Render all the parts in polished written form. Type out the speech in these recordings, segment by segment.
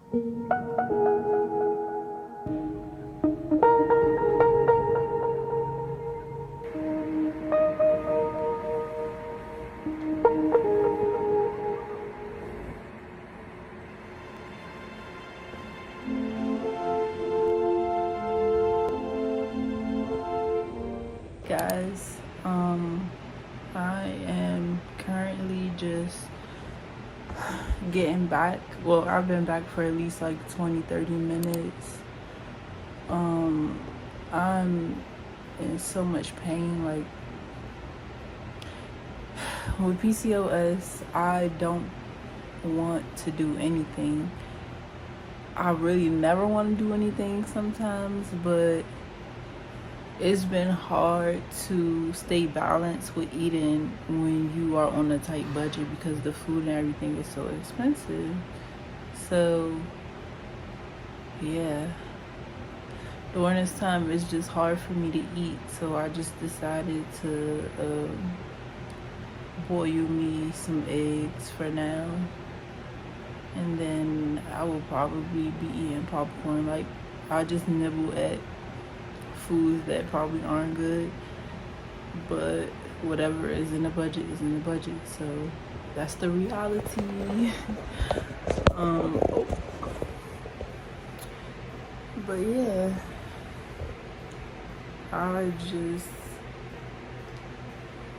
Guys, I am currently just getting back. Well, I've been back for at least like 20-30 minutes. I'm in so much pain. Like with PCOS, I don't want to do anything. I really never want to do anything sometimes, but it's been hard to stay balanced with eating when you are on a tight budget because the food and everything is so expensive. So yeah, during this time it's just hard for me to eat, so I just decided to boil me some eggs for now, and then I will probably be eating popcorn. Like, I just nibble at foods that probably aren't good, but whatever is in the budget is in the budget, so that's the reality. But yeah,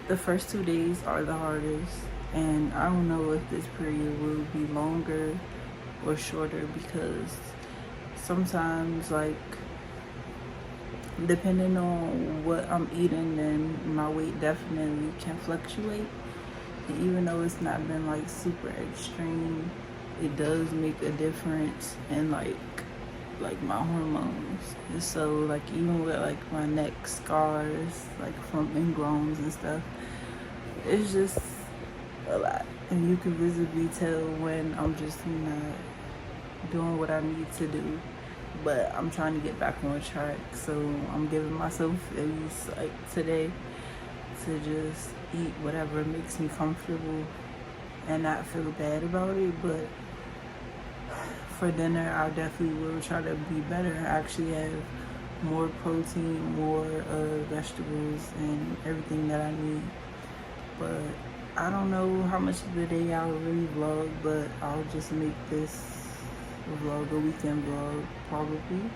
the first 2 days are the hardest, and I don't know if this period will be longer or shorter, because sometimes, like, depending on what I'm eating, then my weight definitely can fluctuate. And even though it's not been like super extreme, it does make a difference in like my hormones. And so like even with like my neck scars, like from ingrowns and stuff, it's just a lot. And you can visibly tell when I'm just not doing what I need to do. But I'm trying to get back on track, so I'm giving myself at least like today to just eat whatever makes me comfortable and not feel bad about it. But for dinner, I definitely will try to be better. I actually have more protein, more vegetables, and everything that I need. But I don't know how much of the day I'll really vlog, but I'll just make this vlog a weekend vlog probably.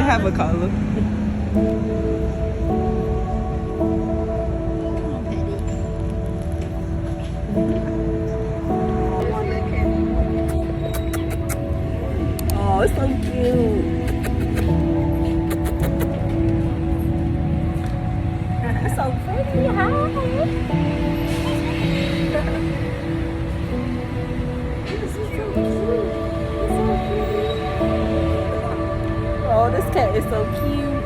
Have a color. Oh, it's so cute. It's so pretty. Hi. This is so cute. It's so pretty. Oh, this cat is so cute.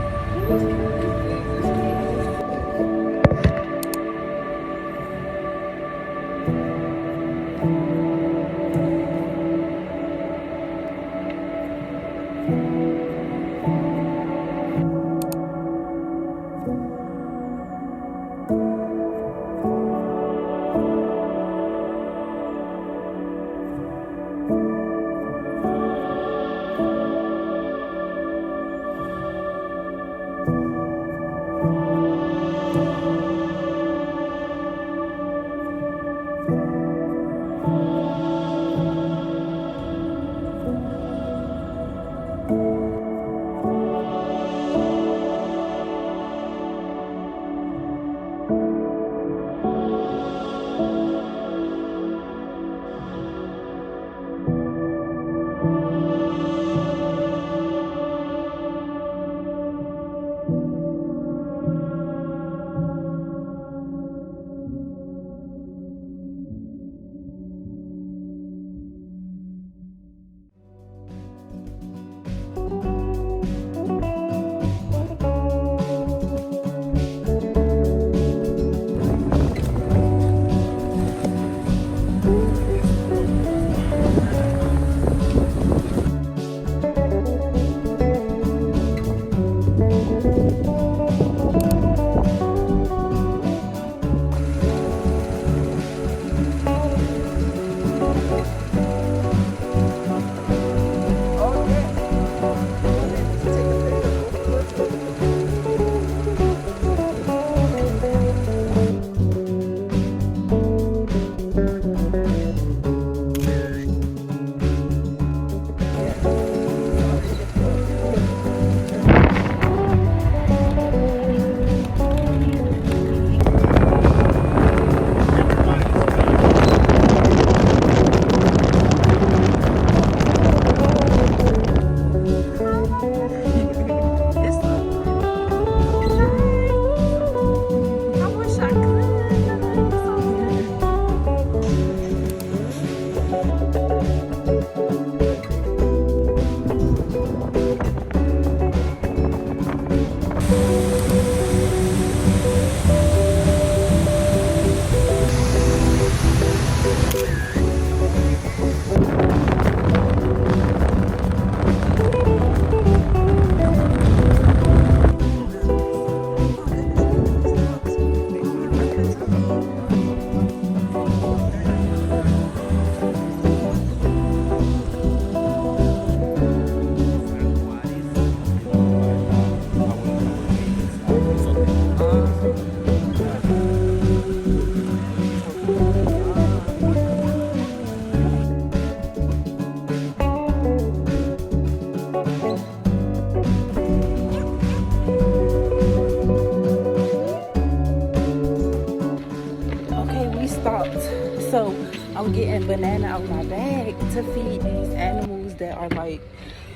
So I'm getting banana out my bag to feed these animals that are like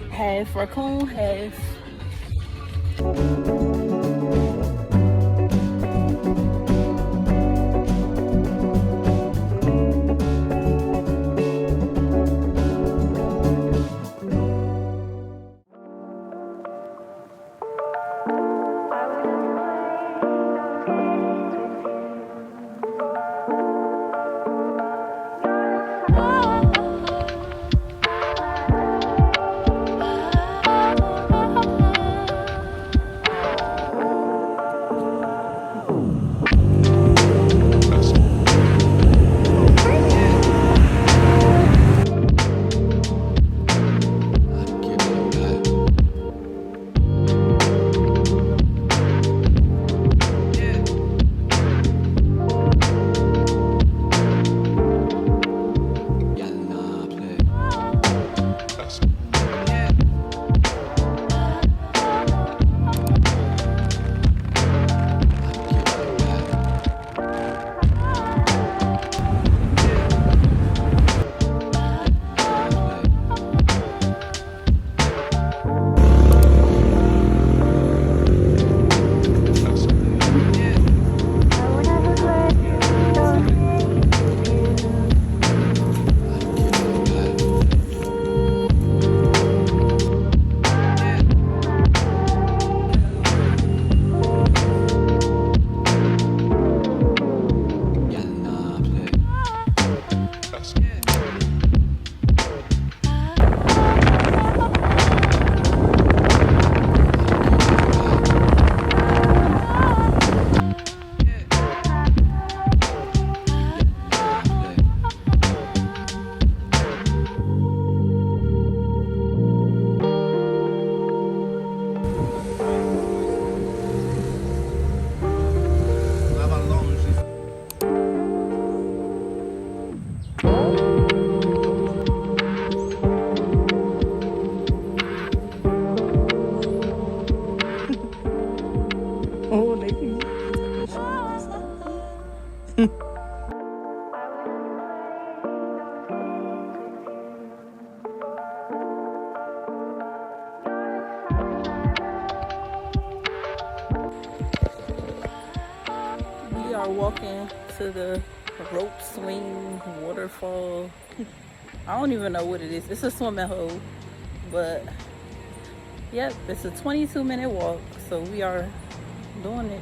half raccoon, half are walking to the rope swing waterfall. I don't even know what it is. It's a swimming hole, but yep, it's a 22-minute walk, so we are doing it.